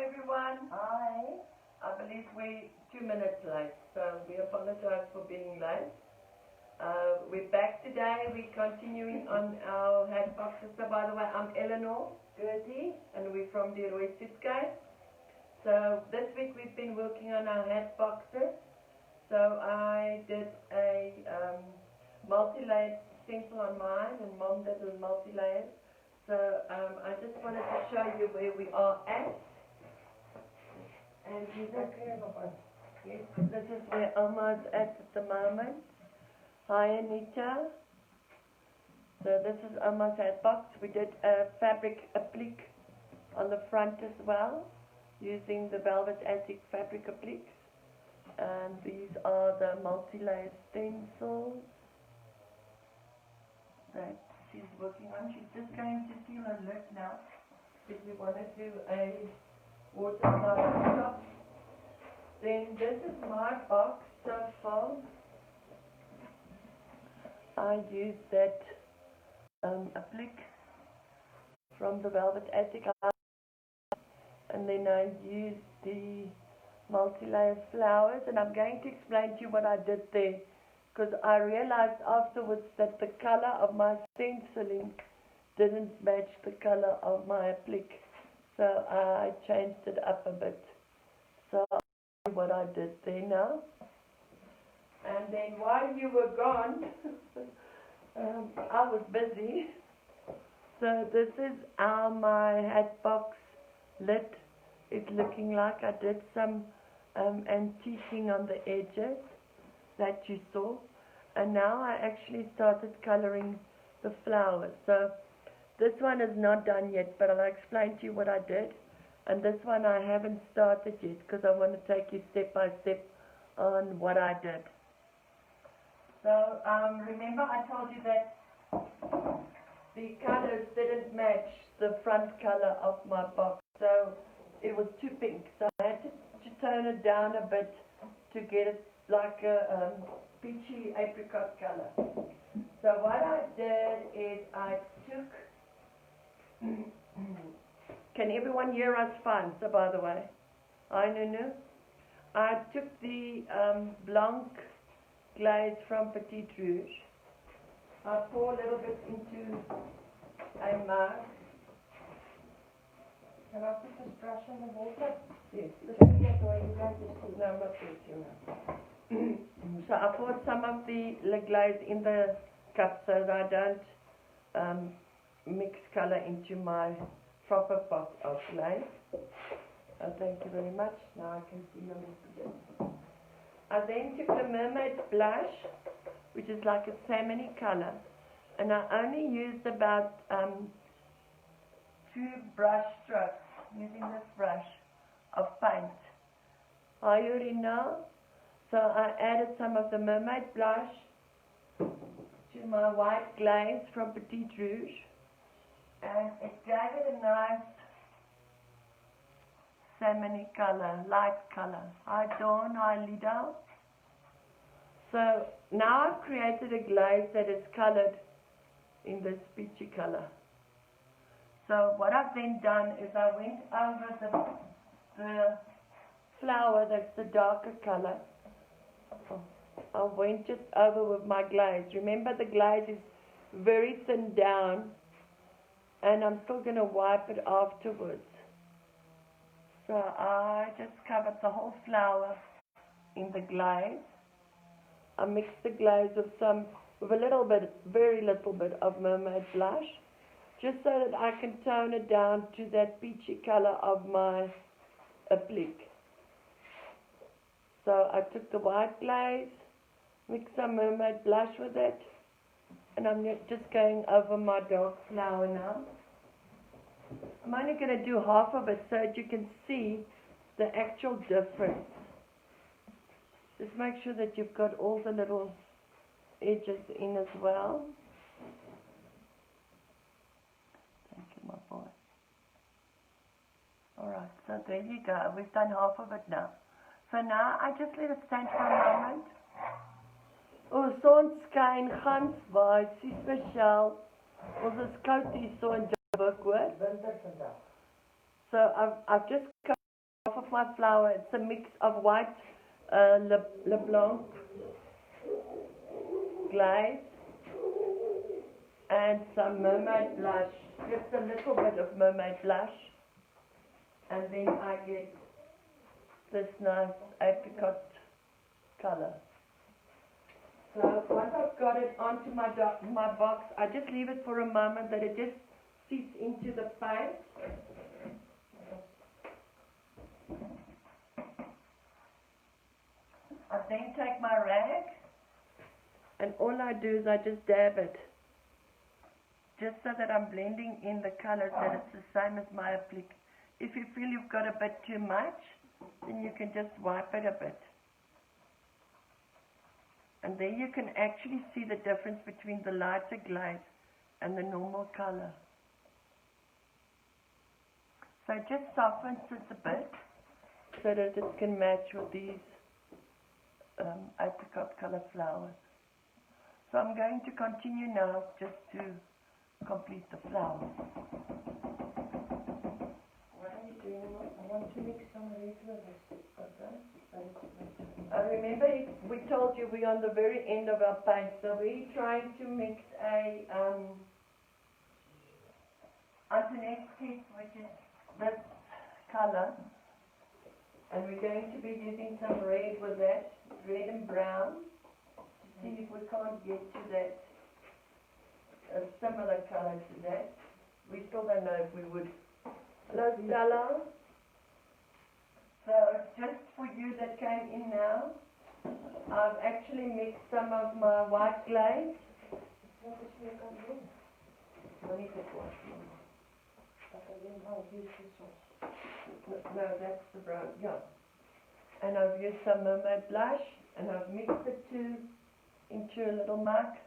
everyone. Hi. I believe we're 2 minutes late, so we apologize for being late. We're back today. We're continuing on our hat boxes. So by the way, I'm Eleanor Gertie, and we're from the Roy Sitskei. So this week we've been working on our hat boxes. So I did a multi-layered stencil on mine, and Mom did a multi-layered. So I just wanted to show you where we are at. And yes, this is where Alma's at the moment. Hi Anita. So this is Alma's hat box. We did a fabric applique on the front as well, using the velvet antique fabric appliques. And these are the multi-layered stencils that she's working on. She's just going to seal her lid now, because we want to do a watercolor shop. Then this is my box so far. I used that applique from the velvet antique, and then I used the multi-layered flowers, and I'm going to explain to you what I did there, because I realized afterwards that the color of my stenciling didn't match the color of my applique, so I changed it up a bit. So I'll show you what I did there now. And then while you were gone, I was busy. So this is how my hat box lid is looking like. I did some antiquing on the edges that you saw, and now I actually started coloring the flowers. So this one is not done yet, but I'll explain to you what I did. And this one I haven't started yet, because I want to take you step by step on what I did. So remember I told you that the colors didn't match the front color of my box, so it was too pink, so I had to tone it down a bit to get it like a peachy apricot color. So what I did is I took can everyone hear us fine? So by the way, hi Nunu. I took the Blanc Glaze from Petite Rouge. I pour a little bit into a mug. Can I put this brush in the water? Yes. No, I'm not going to. So I poured some of the glaze in the cup so that I don't mix color into my proper pot of glaze. Thank you very much. Now I can see your messages. I then took the Mermaid Blush, which is like a salmony color, and I only used about 2 brush strokes using this brush of paint. Are you ready now? So I added some of the Mermaid Blush to my white glaze from Petite Rouge, and it gave it a nice salmony color, light color. Hi Dawn, hi Lida. So now I've created a glaze that is colored in this peachy color. So what I've then done is I went over the flower that's the darker color. I went just over with my glaze. Remember, the glaze is very thin down, and I'm still going to wipe it afterwards. So I just covered the whole flower in the glaze. I mixed the glaze with a little bit, very little bit of Mermaid Blush, just so that I can tone it down to that peachy color of my applique. So I took the white glaze, mixed some Mermaid Blush with it, and I'm just going over my dark flower now. I'm only going to do half of it so that you can see the actual difference. Just make sure that you've got all the little edges in as well. Thank you, my boy. Alright, so there you go. We've done half of it now. So now I just let it stand for a moment. O sonskyn gans waai, sis Michelle. Ons is koud hier so in Joburg, hoor. Winter vandag. So I've just of my flour. It's a mix of white LeBlanc glaze and some mermaid blush, just a little bit of mermaid blush, and then I get this nice apricot color. So once I've got it onto my box, I just leave it for a moment that it just seeps into the paint. I then take my rag, and all I do is I just dab it, just so that I'm blending in the colors, that it's the same as my applique. If you feel you've got a bit too much, then you can just wipe it a bit. And then you can actually see the difference between the lighter glaze and the normal color. So it just softens it a bit so that it can match with these apricot color flowers. So I'm going to continue now just to complete the flowers. What are you doing? I want to mix some red with this. Okay. Remember, we told you we're on the very end of our paint, so we're trying to mix a Antoinette kiss, which is this color, and we're going to be using some red with that, red and brown, to see if we can't get to that, a similar color to that. We still don't know if we would. Hello, Stella. So just for you that came in now, I've actually mixed some of my white glaze. No, that's the brown, yeah. And I've used some mermaid blush, and I've mixed the two into a little mug,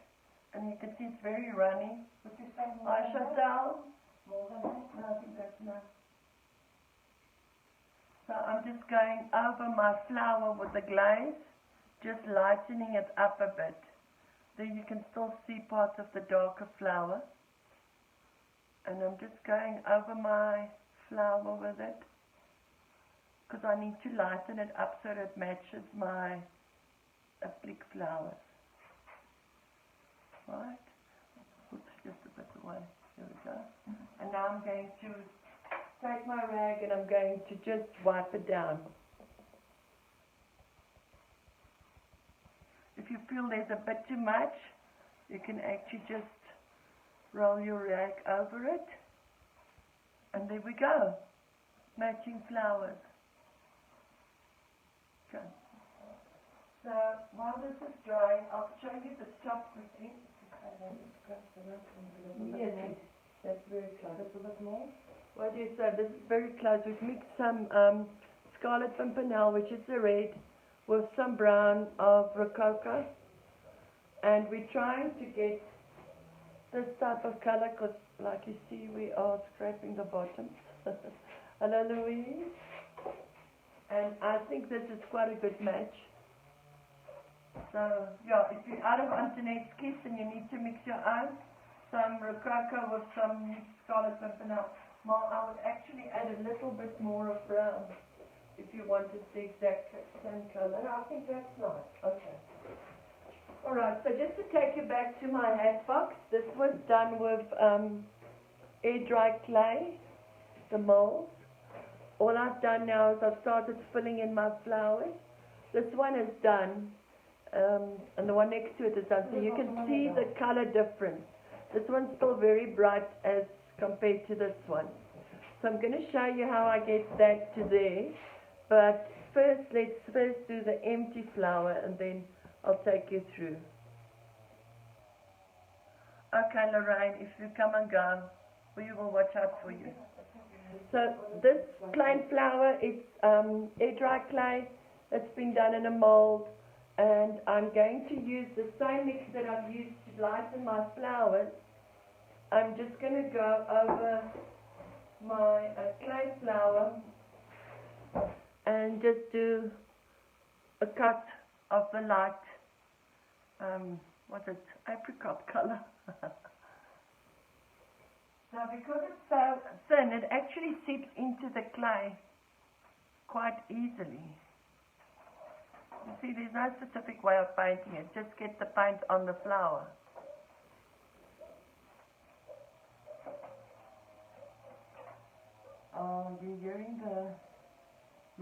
and you can see it's very runny. What you say? I shall tell. More than that? No, I think that's enough. So I'm just going over my flour with the glaze, just lightening it up a bit. Then you can still see parts of the darker flour. And I'm just going over my flour with it, because I need to lighten it up so that it matches my applique flowers. Right? Oops, just a bit away. Here we go. And now I'm going to take my rag and I'm going to just wipe it down. If you feel there's a bit too much, you can actually just roll your rag over it, and there we go, matching flowers. Okay. So while this is drying, I'll show you the top quickly. Yes, that's very close. That's a bit more. What do you say? This is very close. We've mixed some Scarlet Pimpernel, which is the red, with some brown of Rococo, and we're trying to get this type of color, because like you see, we are scraping the bottoms. Hello, Louise. And I think this is quite a good match. So, yeah, if you're out of Antoinette's kiss and you need to mix your own, some Rococo with some mixed Scarlet Pimpernel. I would actually add a little bit more of brown if you wanted the exact same color. No, I think that's nice. Okay. Alright, so just to take you back to my hat box, this was done with air dry clay, the molds. All I've done now is I've started filling in my flowers. This one is done, and the one next to it is done, so you can see the color difference. This one's still very bright as compared to this one. So I'm going to show you how I get that to there, but let's first do the empty flower, and then I'll take you through. Okay, Lorraine, if you come and go, we will watch out for you. So this plain flower is air dry clay that's been done in a mold, and I'm going to use the same mix that I've used to lighten my flowers. I'm just going to go over my clay flower and just do a cut of the light, what's it, apricot color. So because it's so thin, it actually seeps into the clay quite easily. You see, there's no specific way of painting it. Just get the paint on the flower. Oh, you're hearing the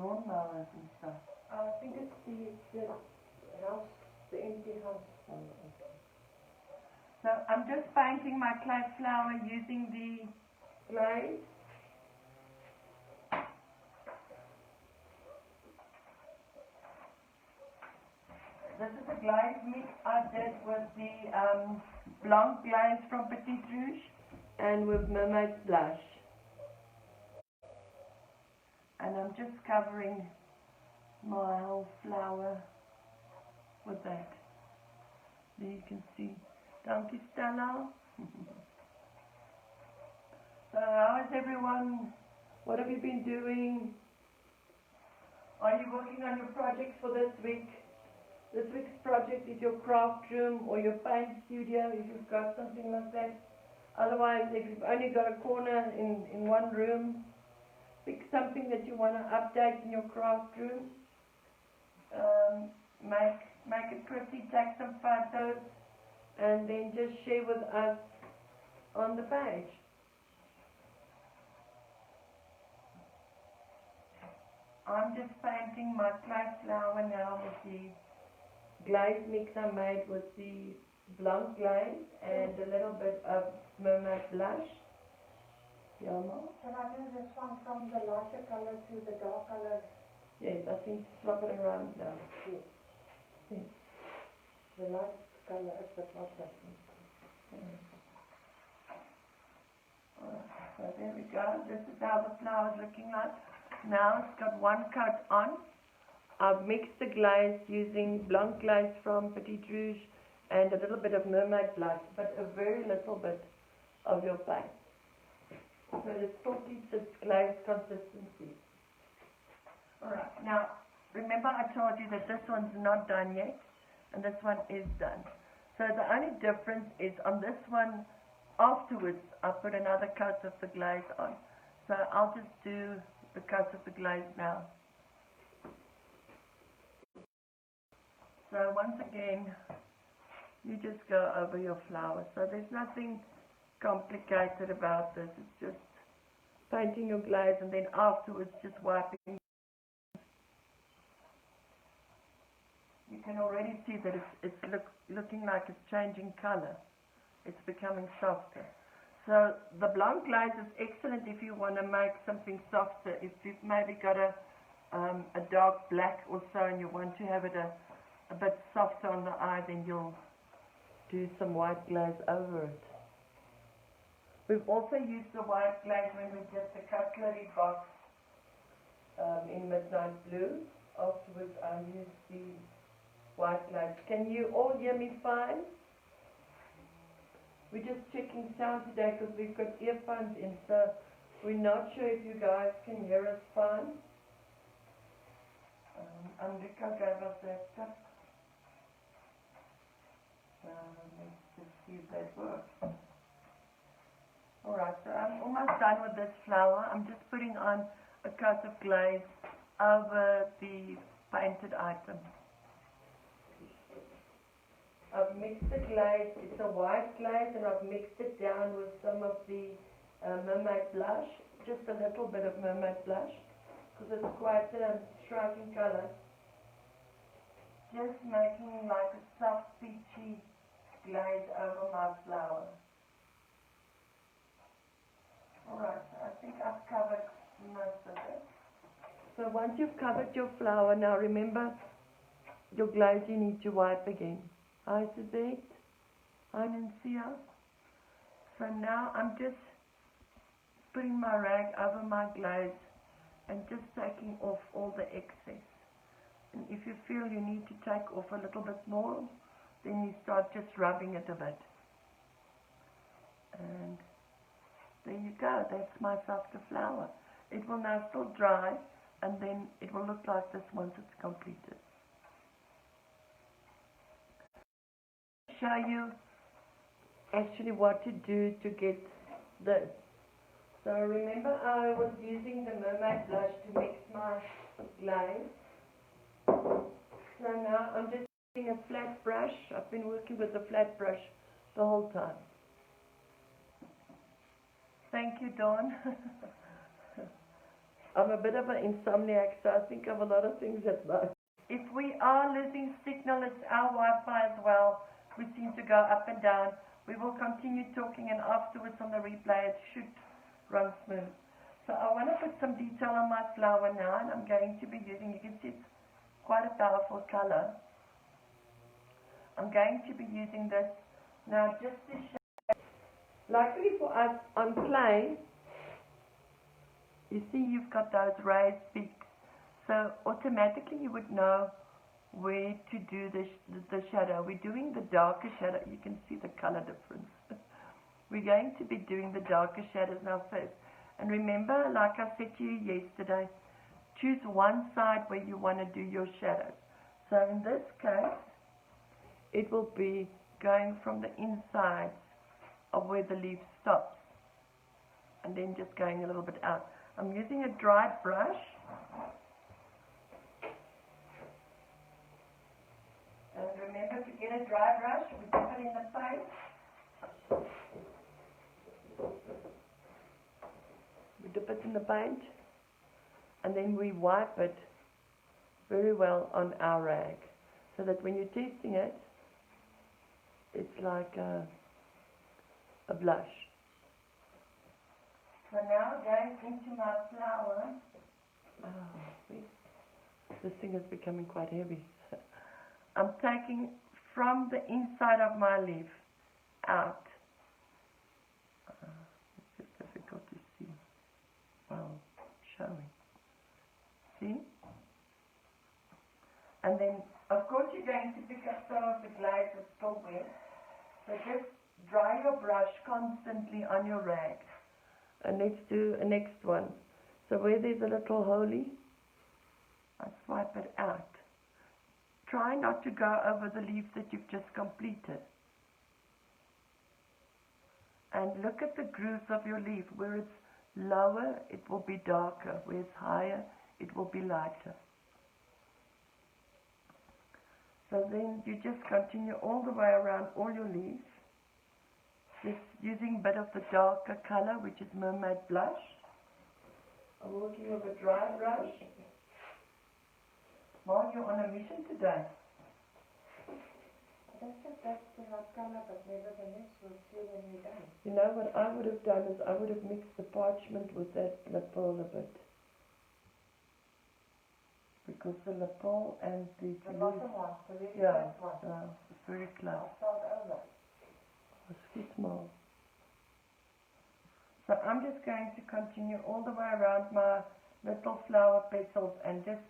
lawnmowers and stuff. I think it's the house, the empty house. Oh, okay. So I'm just painting my clay flower using the glaze. This is a glaze mix I did with the Blanc glaze from Petit Rouge and with Mermaid Blush. And I'm just covering my whole flower with that. There you can see. Dankie Stella. So how is everyone? What have you been doing? Are you working on your projects for this week? This week's project is your craft room or your paint studio if you've got something like that. Otherwise, if you've only got a corner in one room, pick something that you want to update in your craft room. Make it pretty, take some photos, and then just share with us on the page. I'm just painting my clay flower now with the glaze mix I made with the Blanc glaze and a little bit of Mermaid Blush. Yama? Can I do this one from the lighter color to the dark color? Yes, I think swap it around now. Yes. Yes. The light color is the bottom. So there we go. This is how the flower is looking like. Now it's got one coat on. I've mixed the glaze using Blanc glaze from Petit Rouge and a little bit of Mermaid Blush, but a very little bit of your paint. So it still keeps its glaze consistency. Alright, now remember I told you that this one's not done yet and this one is done. So the only difference is on this one, afterwards I put another coat of the glaze on. So I'll just do the coat of the glaze now. So once again, you just go over your flower. So there's nothing complicated about this. It's just painting your glaze and then afterwards just wiping. You can already see that it's looking like it's changing color. It's becoming softer. So the Blanc glaze is excellent if you want to make something softer. If you've maybe got a dark black or so and you want to have it a bit softer on the eye, then you'll do some white glaze over it. We've also used the white glaze when we did the cutlery box in Midnight Blue. Afterwards I used the white glaze. Can you all hear me fine? We're just checking sound today because we've got earphones in, so we're not sure if you guys can hear us fine. Andrika gave us that stuff. Let's just see if that works. Alright, so I'm almost done with this flower. I'm just putting on a coat of glaze over the painted item. I've mixed the glaze, it's a white glaze, and I've mixed it down with some of the Mermaid Blush, just a little bit of Mermaid Blush, because it's quite a striking color. Just making like a soft peachy glaze over my flower. Alright, so I think I've covered most of it. So once you've covered your flower, now remember, your glaze you need to wipe again. Hi Suzette, hi Nancia. So now I'm just putting my rag over my glaze and just taking off all the excess. And if you feel you need to take off a little bit more, then you start just rubbing it a bit. And there you go, that's my softer flower. It will now still dry and then it will look like this once it's completed. Show you actually what to do to get this. So remember I was using the Mermaid Blush to mix my my glaze. So now I'm just using a flat brush. I've been working with a flat brush the whole time. Thank you, Dawn. I'm a bit of an insomniac, so I think of a lot of things at night. If we are losing signal, it's our Wi-Fi as well. We seem to go up and down. We will continue talking, and afterwards on the replay it should run smooth. So I want to put some detail on my flower now, and I'm going to be using, you can see it's quite a powerful color. I'm going to be using this now just to show. Luckily for us on clay, you see you've got those raised peaks, so automatically you would know where to do the shadow. We're doing the darker shadow. You can see the color difference. We're going to be doing the darker shadows now first. And remember, like I said to you yesterday, choose one side where you want to do your shadows. So in this case, it will be going from the inside of where the leaf stops, and then just going a little bit out. I'm using a dry brush. And remember to get a dry brush, we dip it in the paint. We dip it in the paint, and then we wipe it very well on our rag, so that when you're testing it, it's like a blush. So now going into my flower. Oh, this thing is becoming quite heavy. I'm taking from the inside of my leaf out. It's just difficult to see. Well, showing. See? And then, of course, you're going to pick up some of the glaze that's still wet. So just dry your brush constantly on your rag. And let's do a next one. So where there's a little holy, I swipe it out. Try not to go over the leaf that you've just completed. And look at the grooves of your leaf. Where it's lower, it will be darker. Where it's higher, it will be lighter. So then you just continue all the way around all your leaves, just using a bit of the darker color, which is Mermaid Blush. I'm working with a dry brush. Well, you're on a mission today. I don't think that's the right color, but nevertheless, we'll see when we're done. You know what I would have done is I would have mixed the parchment with that lapel a bit. Because the lapel and the bottom one, the really yeah, first one. it's very close. I'll start over. It's too small. So I'm just going to continue all the way around my little flower petals and just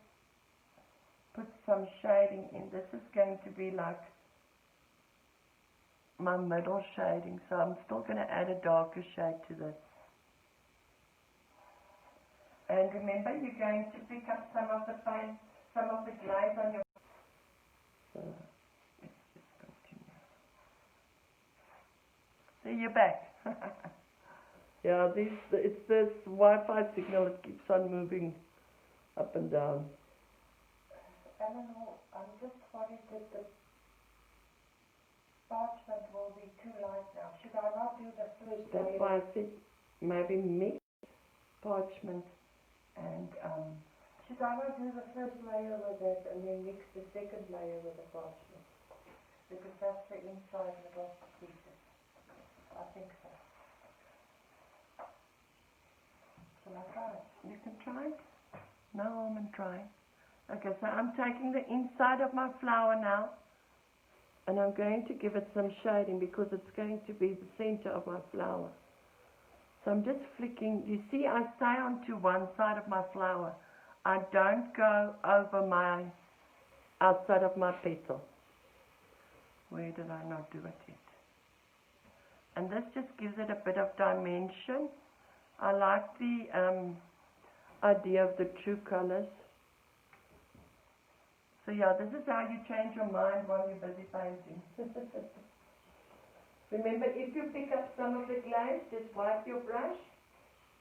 put some shading in. This is going to be like my middle shading, so I'm still going to add a darker shade to this. And remember, you're going to pick up some of the paint, some of the glaze on your... So, let's just continue. So you're back. Yeah, it's this Wi-Fi signal that keeps on moving up and down. Eleanor, I'm just worried that the parchment will be too light now. Should I not do the first That's layer? why I said maybe mix parchment and Should I not do the first layer with that and then mix the second layer with the parchment? Because that's the inside little pieces. I think so. Shall I try it? you can try it. No harm in trying. Okay, so I'm taking the inside of my flower now, and I'm going to give it some shading because it's going to be the center of my flower. So I'm just flicking. You see, I stay onto one side of my flower. I don't go over my outside of my petal. Where did I not do it yet? And this just gives it a bit of dimension. I like the idea of the true colors. So yeah, this is how you change your mind while you're busy painting. Remember, if you pick up some of the glaze, just wipe your brush,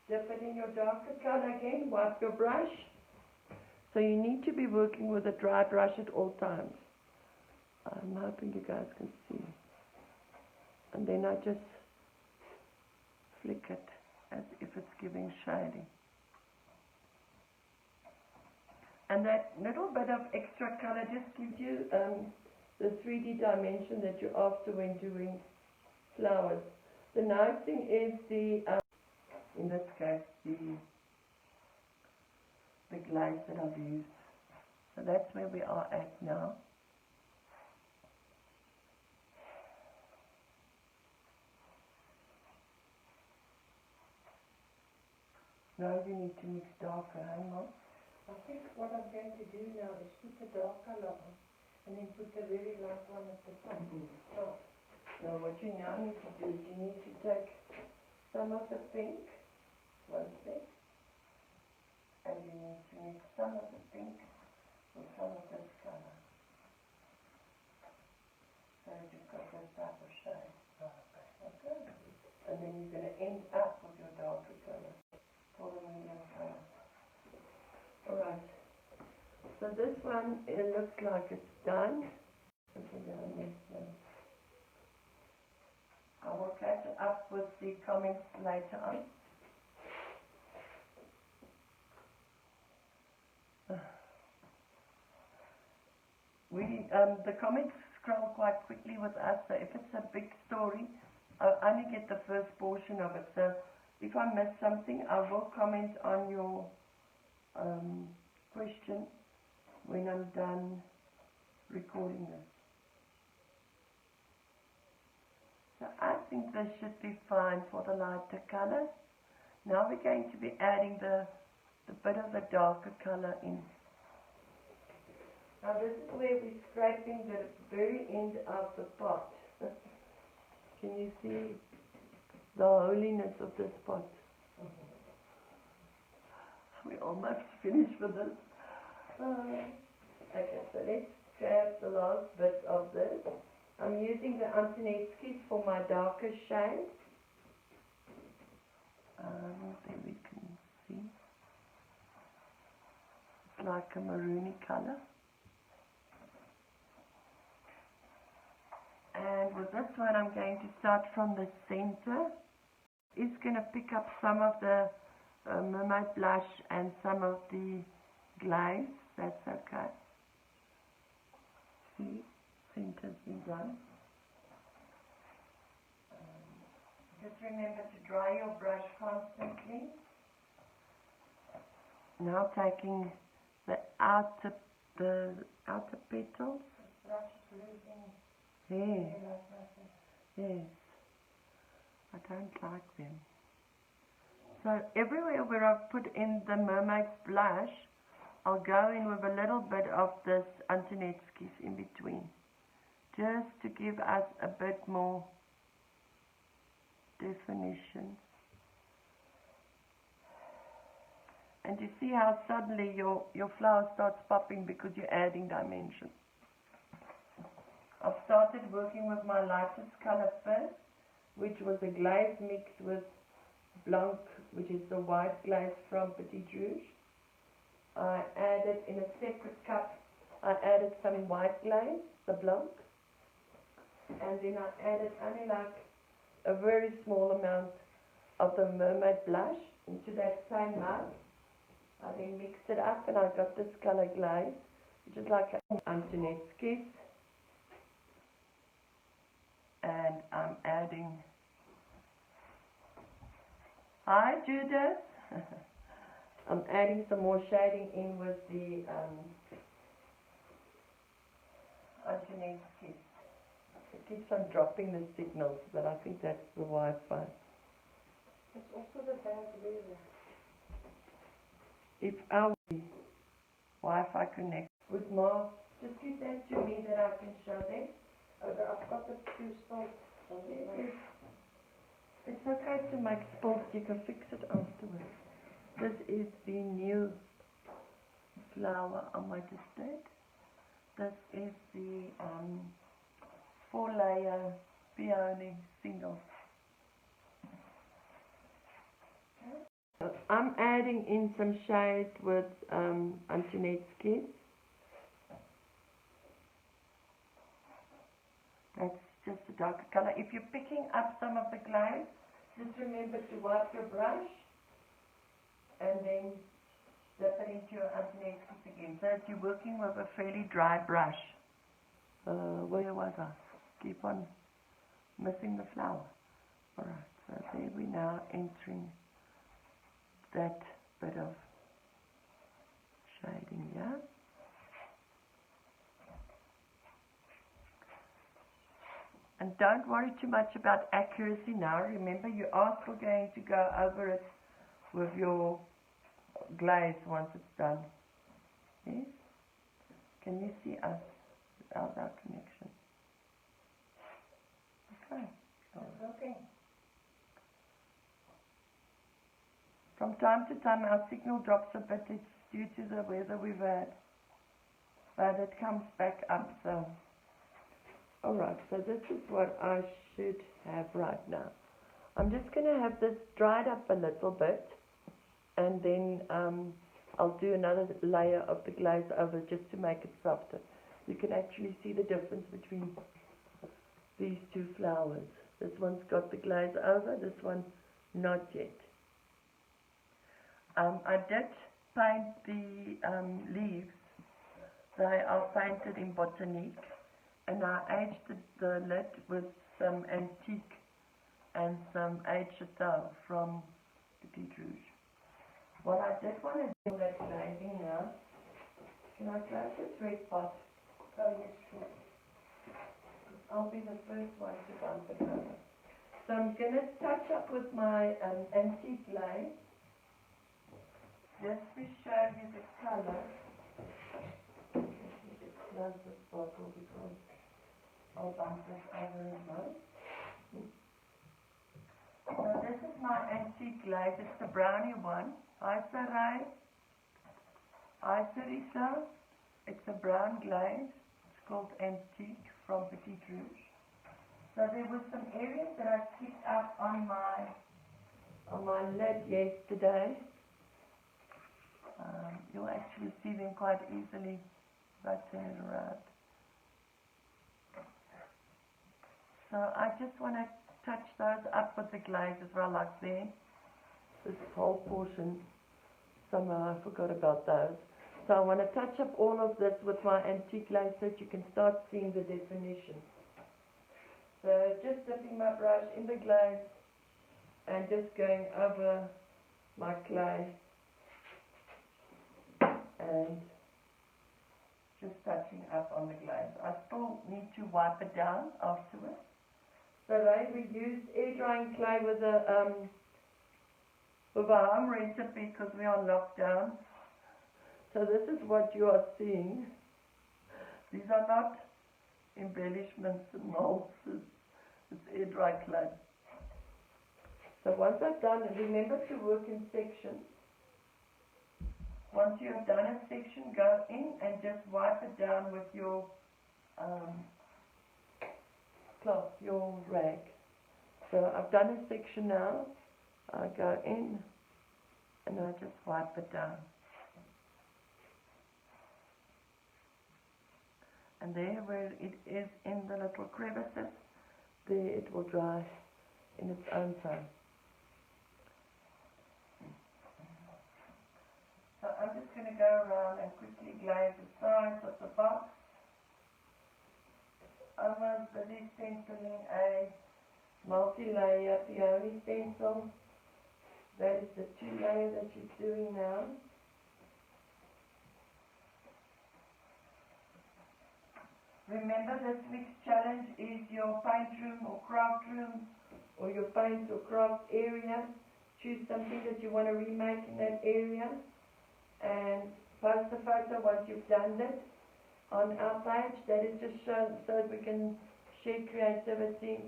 dip it in your darker color again, wipe your brush, So you need to be working with a dry brush at all times. I'm hoping you guys can see. And then I just flick it as if it's giving shading. And that little bit of extra color just gives you the 3D dimension that you're after when doing flowers. The nice thing is in this case, the glaze that I've used. So that's where we are at now. Now you need to mix darker, hang on. I think what I'm going to do now is put the dark color on and then put the very light one at the top. So, Now what you now need to do is you need to take some of the pink, one thing, and you need to mix some of the pink with some of this color. So you've got this type of shade. Okay. And then you're going to end up with your darker color for the medium color. Alright. So this one, it looks like it's done. I will catch up with the comments later on. The comments scroll quite quickly with us, so if it's a big story, I only get the first portion of it. So if I miss something, I will comment on your question when I'm done recording this. So I think this should be fine for the lighter color. Now we're going to be adding the bit of the darker color in. Now this is where we're scraping the very end of the pot. Can you see the holiness of this pot? We're almost finished with this. Okay, so let's grab the last bit of this. I'm using the Antonetsky's for my darker shade. There we can see. It's like a maroony color. And with this one, I'm going to start from the center. It's going to pick up some of the mermaid blush and some of the glaze. That's okay. See, center's been done. Just remember to dry your brush constantly. Now taking the outer petals. Yes. Yes. I don't like them. So everywhere where I've put in the mermaid's blush, I'll go in with a little bit of this Antonetsky's in between, just to give us a bit more definition. And you see how suddenly your flower starts popping because you're adding dimension. I've started working with my lightest color first, which was a glaze mixed with blanc, which is the white glaze from Petit Rouge. I added in a separate cup, I added some white glaze, the blanc, and then I added only like a very small amount of the mermaid blush into that same mug. I then mixed it up and I got this color glaze, which is like an Antonetsky's. And I'm adding, hi Judith, I'm adding some more shading in with the Antonetsky's. It keeps on dropping the signals, but I think that's the Wi-Fi. it's also the bad weather. If our Wi-Fi connects with more, just give that to me that I can show them. Okay, I've got the two spots. It's okay to make spots, you can fix it afterwards. This is the new flower on my display. This is the 4-layer peony single. Okay. I'm adding in some shade with Antoinette's Kids. That's just a darker color. If you're picking up some of the glaze, just remember to wipe your brush and then dip it into your Antoinette's Kids again. So that you're working with a fairly dry brush. Where was I? Keep on missing the flower. Alright, so there we're now entering that bit of shading here. And don't worry too much about accuracy now. Remember, you are still going to go over it with your glaze once it's done. Yes? Can you see us without our connection? Okay. Okay. From time to time our signal drops a bit. It's due to the weather we've had. But it comes back up, so. Alright, so this is what I should have right now. I'm just going to have this dried up a little bit, and then I'll do another layer of the glaze over just to make it softer. You can actually see the difference between these two flowers. This one's got the glaze over, this one not yet. I did paint the leaves. They are painted in Botanique, and I aged the lid with some antique and some aged chateau from Petit Rouge. What I did want to do that glazing now, can I close this red pot? Oh, yes, sure. I'll be the first one to bump it over. So I'm going to touch up with my antique glaze, just to show you the color. Let me just close this bottle because I'll bump this over as well. So this is my antique glaze. It's the brownie one. Hi Sarai. Hi Sarisa. It's a brown glaze. It's called Antique from Petit Rouge. So there were some areas that I picked up on my lid yesterday. You'll actually see them quite easily if I turn it around. So I just want to touch those up with the glaze as well, like there. This whole portion, somehow I forgot about those. So I want to touch up all of this with my antique glaze so that you can start seeing the definition. So just dipping my brush in the glaze and just going over my clay and just touching up on the glaze. I still need to wipe it down afterwards. So today we used air drying clay with a home recipe because we're on lockdown. So this is what you are seeing. These are not embellishments and molds. It's air dry clay. So once I've done it, remember to work in sections. Once you have done a section, go in and just wipe it down with your cloth, your rag. So I've done a section now. I go in and I just wipe it down. And there where it is in the little crevices, there it will dry in its own time. So I'm just going to go around and quickly glaze the sides of the box. I was busy stenciling a multi-layer peony stencil. That is the 2-layer that she's doing now. Remember, this week's challenge is your paint room or craft room, or your paint or craft area. Choose something that you want to remake in that area and post a photo once you've done it on our page. That is just shown so that we can share creativity.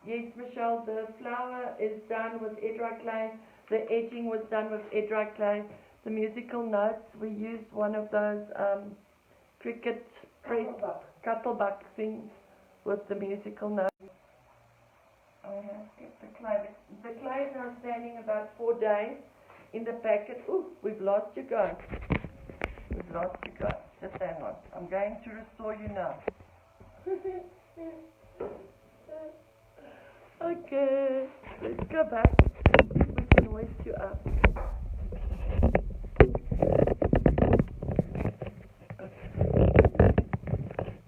Yes, Michelle, the flower is done with air dry clay. The edging was done with air dry clay. The musical notes, we used one of those cricket press cuttlebuck things with the musical notes. I have kept the clay. The clay is now standing about 4 days in the packet. Ooh, we've lost you guys. We've lost you guys. Just hang on. I'm going to restore you now. Okay, let's go back. We can wake you up.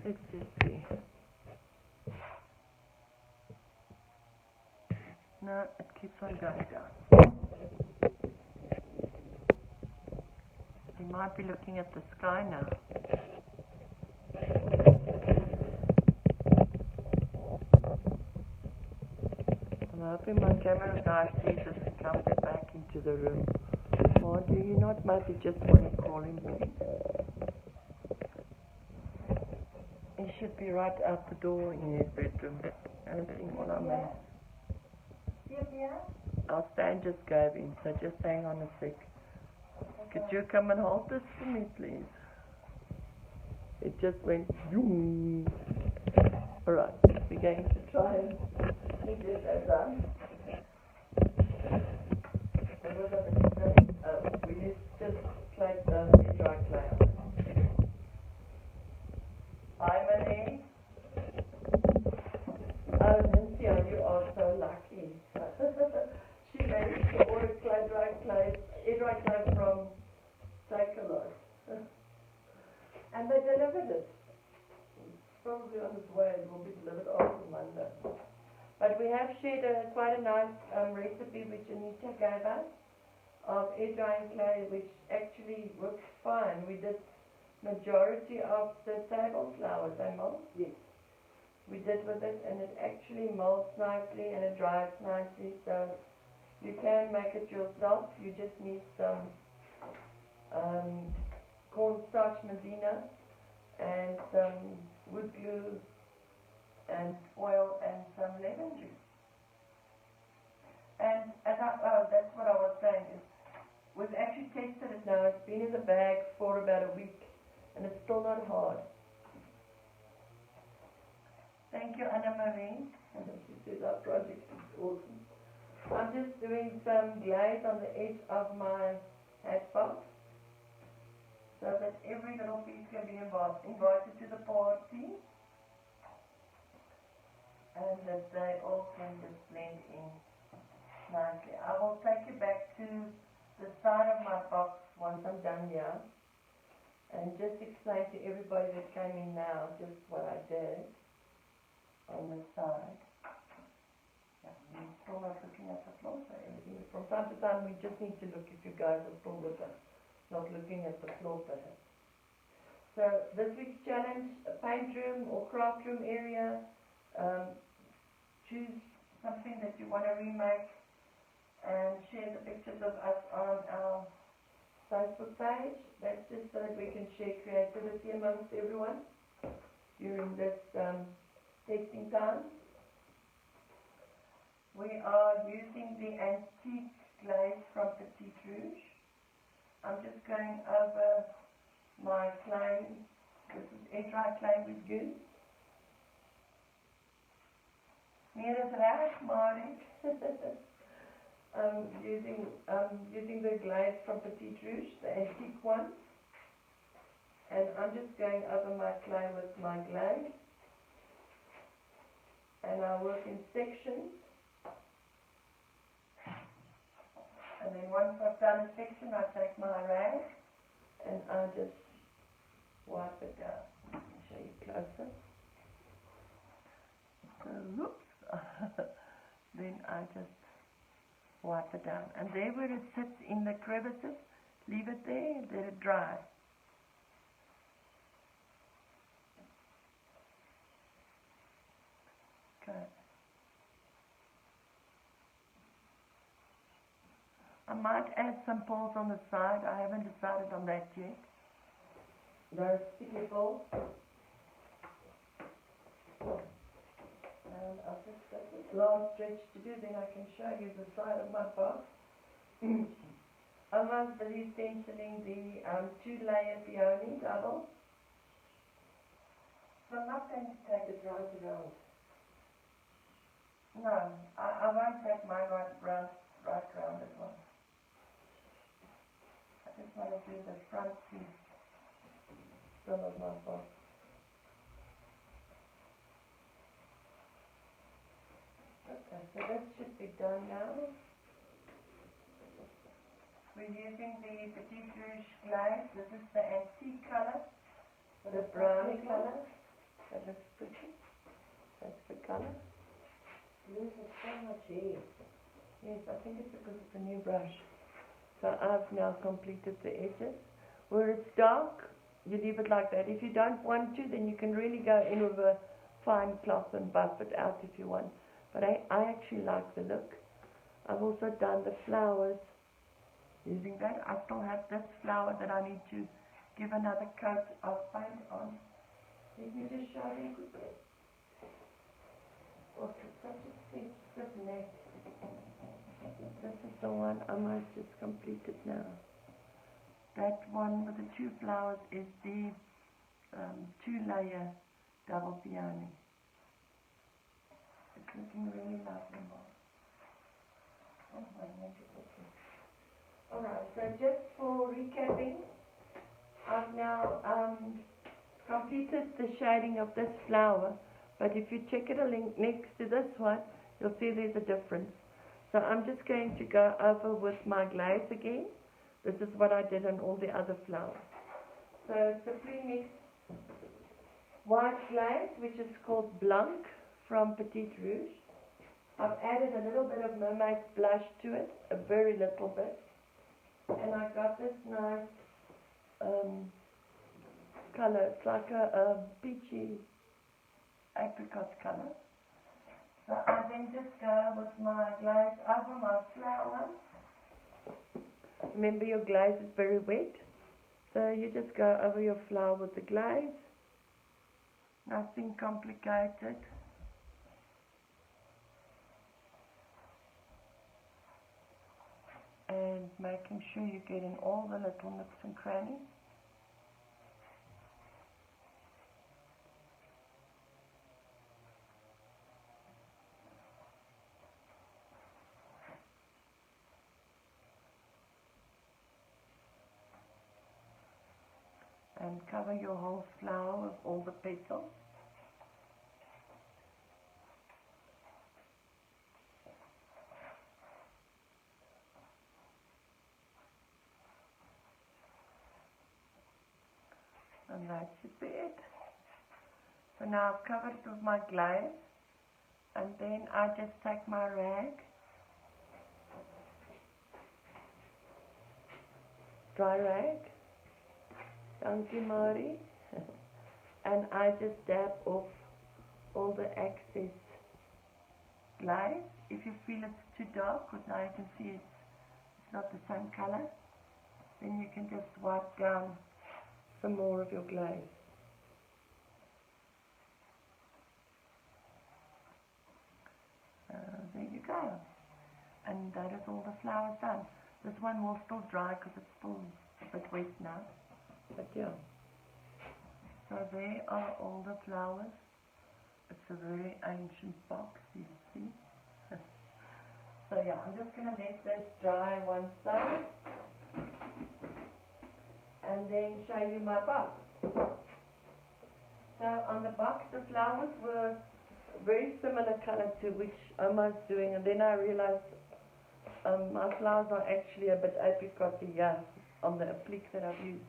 Let's just see. No, it keeps on going down. You might be looking at the sky now. I'm hoping my camera guy sees us and comes back into the room. Or do you not maybe just want to call him, please? He should be right out the door in his bedroom. Anything what I mean. Our stand just gave in, so just hang on a sec. Could you come and hold this for me, please? It just went zoom. Alright, we're going to try and get that done. We need just clay, dry clay on it. Hi, Marie. Oh, Cynthia, you are so lucky. She managed to order dry clay from Takealot. And they delivered it. It's probably on its way. It will be delivered after Monday. But we have shared quite a nice recipe which Anita gave us of air drying clay, which actually works fine. We did majority of the table flowers, mold. Yes. We did with it, and it actually molds nicely and it dries nicely. So you can make it yourself. You just need some cornstarch maizena and some wood glue and oil and some lemon juice. And that's what I was saying is, we've actually tested it now. It's been in the bag for about a week and it's still not hard. Thank you, Anna Marie. She says our project is awesome. I'm just doing some glaze on the edge of my hat box so that every little piece can be invited to the party and that they all can just blend in nicely. I will take you back to the side of my box once I'm done here and just explain to everybody that came in now just what I did on the side. Yeah, we're still not looking at the floor, so everything. From time to time we just need to look if you guys are still with us, not looking at the floor perhaps. So this week's challenge, a paint room or craft room area. Choose something that you want to remake and share the pictures of us on our Facebook page. That's just so that we can share creativity amongst everyone during this testing time. We are using the antique glaze from Petite Rouge. I'm just going over my clay. This is air dry clay with goose. Meer is reg, Marek. Using the glaze from Petite Rouge, the antique one. And I'm just going over my clay with my glaze. And I work in sections. And then once I've done a section, I take my rag and I just wipe it down. Let me show you closer. So, whoops. Then I just wipe it down. And there where it sits in the crevices, leave it there and let it dry. Okay. I might add some balls on the side. I haven't decided on that yet. Those sticky balls. And I've just got this last stretch to do, then I can show you the side of my box. I'm busy stenciling the 2-layer peony double. So I'm not going to take it right around. No, I won't take mine right round as well. I just want to do the front piece still of my box. Okay, so this should be done now. We're using the Petite Rouge Glaze. This is the antique color, the browny color. That looks pretty. That's the color. Lose so much hair. Yes, I think it's because it's a new brush. So I've now completed the edges. Where it's dark, you leave it like that. If you don't want to, then you can really go in with a fine cloth and buff it out if you want. But I actually like the look. I've also done the flowers using that. I still have this flower that I need to give another coat of paint on. Let me just show you quickly. Oh, it's such a sensitive neck. This is the one I must just completed now. That one with the 2 flowers is the 2-layer double peony. It's looking really lovely now. Oh my neck is looking. Alright, so just for recapping, I've now completed the shading of this flower, but if you check it a link next to this one, you'll see there's a difference. So I'm just going to go over with my glaze again. This is what I did on all the other flowers. So it's a pre-mixed white glaze, which is called Blanc from Petite Rouge. I've added a little bit of mermaid's blush to it, a very little bit. And I got this nice color. It's like a peachy apricot color. So I then just go with my glaze over my flower. Remember, your glaze is very wet, so you just go over your flower with the glaze. Nothing complicated. And making sure you get in all the little nooks and crannies. And cover your whole flower with all the petals. And that should be it. So now I've covered it with my glaze, and then I just take my rag, dry rag, Dankie Marie, and I just dab off all the excess glaze. If you feel it's too dark, because now you can see it's not the same color, then you can just wipe down some more of your glaze. There you go. And that is all the flowers done. This one will still dry because it's still a bit wet now. But yeah. So there are all the flowers. It's a very ancient box, you see. So yeah, I'm just going to let this dry one side. And then show you my box. So on the box, the flowers were very similar color to which Oma's doing, and then I realized my flowers are actually a bit apricot-y on the applique that I've used.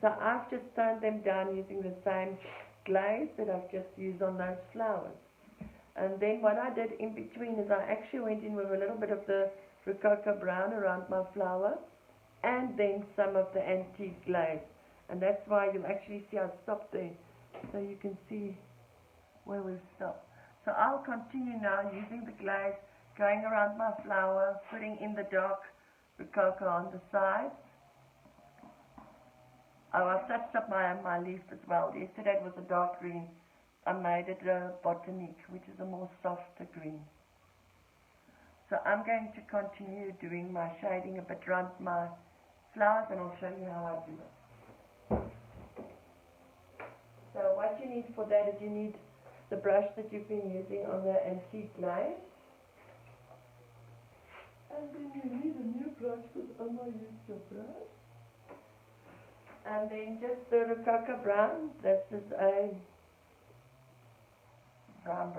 So I've just toned them down using the same glaze that I've just used on those flowers. And then what I did in between is I actually went in with a little bit of the Rococo brown around my flower, and then some of the antique glaze. And that's why you'll actually see I stopped there, so you can see where we've stopped. So I'll continue now using the glaze, going around my flower, putting in the dark Rococo on the side. Oh, I've touched up my leaf as well. Yesterday it was a dark green. I made it a botanique, which is a more softer green. So I'm going to continue doing my shading a bit around my flowers, and I'll show you how I do it. So what you need for that is you need the brush that you've been using on the antique glaze. And then you need a new brush because Amma used your brush. And then just the Rococo brown. This is a brown.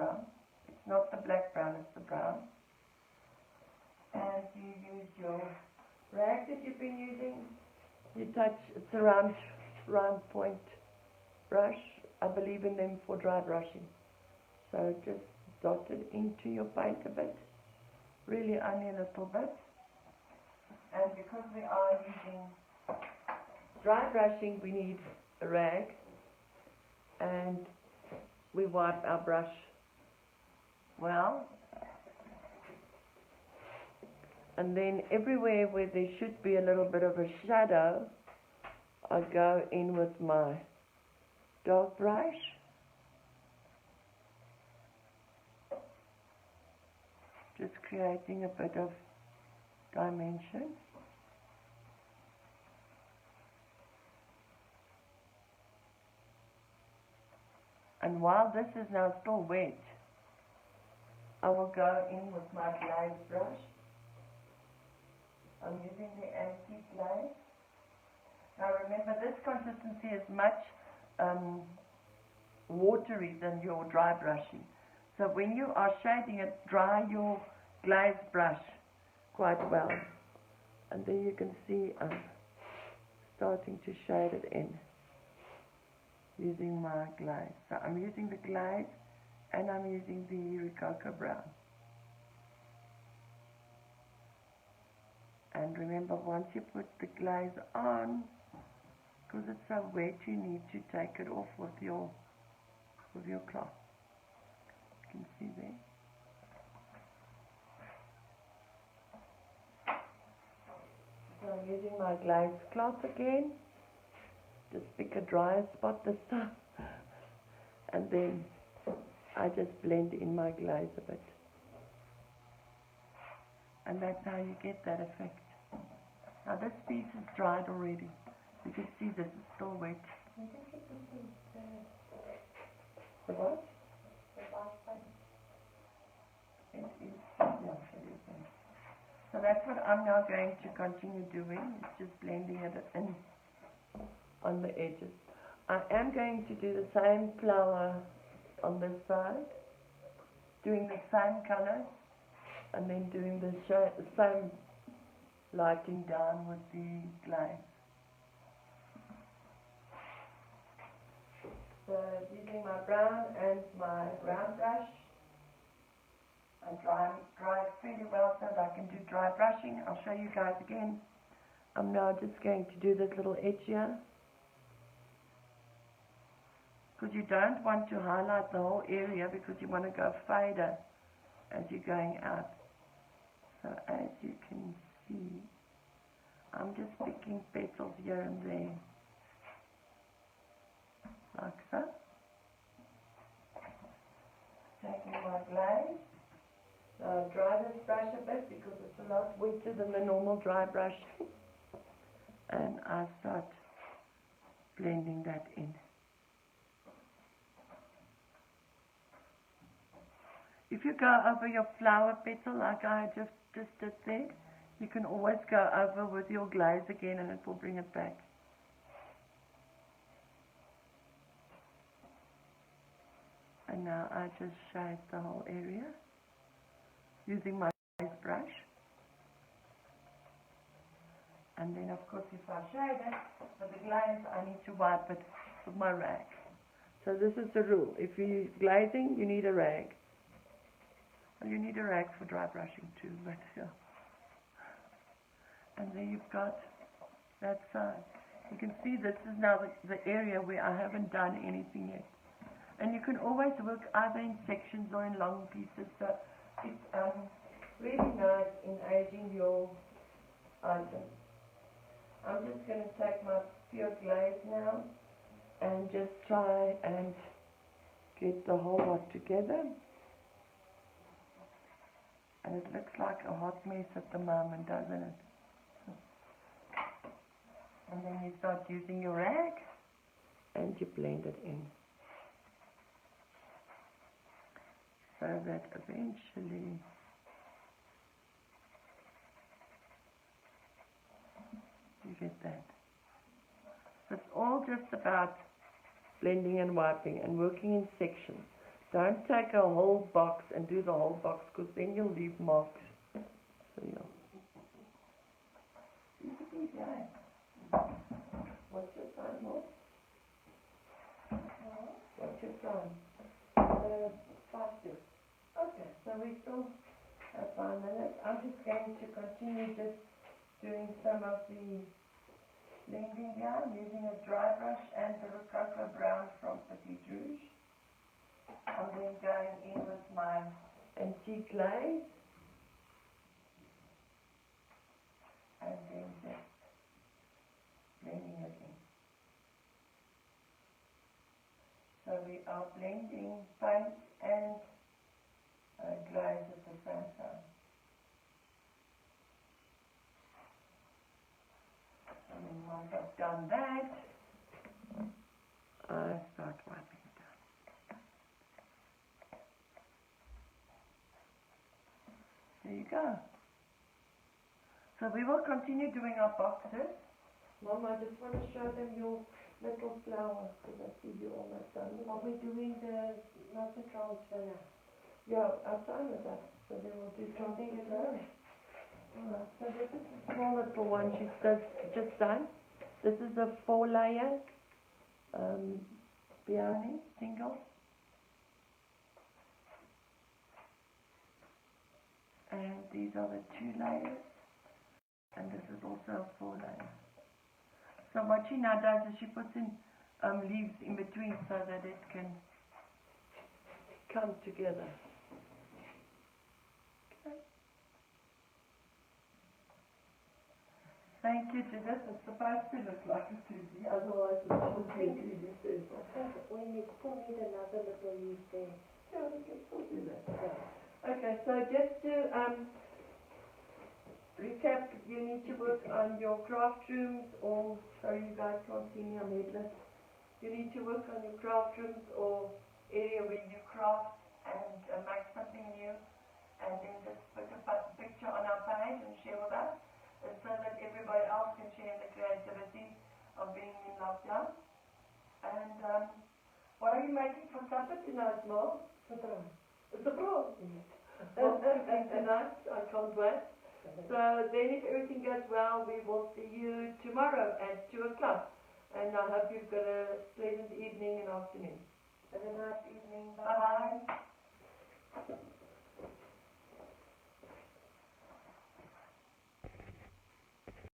It's not the black brown, it's the brown. And you use your rag that you've been using. You touch, it's a round point brush. I believe in them for dry brushing. So just dot it into your paint a bit. Really only a little bit. And because we are using dry brushing, we need a rag. And we wipe our brush well. And then everywhere where there should be a little bit of a shadow, I go in with my dark brush. Just creating a bit of dimension. And while this is now still wet, I will go in with my glaze brush. I'm using the antique glaze. Now remember, this consistency is much watery than your dry brushing. So when you are shading it, dry your glaze brush quite well. And there you can see I'm starting to shade it in using my glaze. So I'm using the glaze and I'm using the Rococo brown. And remember, once you put the glaze on, because it's so wet, you need to take it off with your cloth. You can see there. So I'm using my glaze cloth again. Just pick a drier spot this time. And then I just blend in my glaze a bit. And that's how you get that effect. Now this piece is dried already. You can see this is still wet. The what? The white paint. It is, yeah, it is. So that's what I'm now going to continue doing. It's just blending it in on the edges. I am going to do the same flower on this side, doing the same color, and then doing the same lighting down with the glaze. So using my brown and my round brush, I dry it fairly well so that I can do dry brushing. I'll show you guys again. I'm now just going to do this little edge here, because you don't want to highlight the whole area because you want to go fader as you're going out. So as you can see, I'm just picking petals here and there, like so. Taking my glaze. Now dry this brush a bit because it's a lot wetter than the normal dry brush. And I start blending that in. If you go over your flower petal like I just did there, you can always go over with your glaze again and it will bring it back. And now I just shade the whole area using my glaze brush. And then of course if I shade it with the glaze, I need to wipe it with my rag. So this is the rule. If you're glazing, you need a rag. Well, you need a rag for dry brushing too, but yeah. And there you've got that side. You can see this is now the area where I haven't done anything yet. And you can always work either in sections or in long pieces. So it's really nice in aging your items. I'm just going to take my pure glaze now and just try and get the whole lot together. And it looks like a hot mess at the moment, doesn't it? And then you start using your rag and you blend it in. so that eventually you get that. So it's all just about blending and wiping and working in sections. Don't take a whole box and do the whole box, because then you'll leave marks. So yeah. What's your time, Mom? What's your time? 5 to. Okay, so we still have 5 minutes. I'm just going to continue just doing some of the blending here. I'm using a dry brush and the Rococo Brown from Petite Rouge. I'm then going in with my antique glaze and then just blending it in. So we are blending paint and glaze at the same time. And then once I've done that, I start wiping it down. There you go. So we will continue doing our boxes. Mom, I just want to show them your little flowers, because I see you almost done. Are we doing the master transfer now? Yeah, I'll sign with that. So then we'll do something as well. Alright, so this is a small little one she's just done. This is a 4-layer peony single. And these are the 2 layers. And this is also a 4-layer. So what she now does is she puts in leaves in between so that it can come together. Okay. Thank you, Judith. It's supposed to look like a 2D, otherwise it won't be a 2D stencil. We still need another little leaf there. Yeah, we can still do that. Okay, so just to recap, you need to work on your craft rooms, or sorry you guys can't see me, I'm headless. You need to work on your craft rooms or area where you craft and make something new, and then just put a picture on our page and share with us, and so that everybody else can share in the creativity of being in lockdown. And what are you making for supper tonight, Mom? It's a prawn. Mom's cooking tonight, I can't wait. So then if everything goes well, we will see you tomorrow at 2 o'clock. And I hope you've got a pleasant evening and afternoon. Have a nice evening. Bye-bye.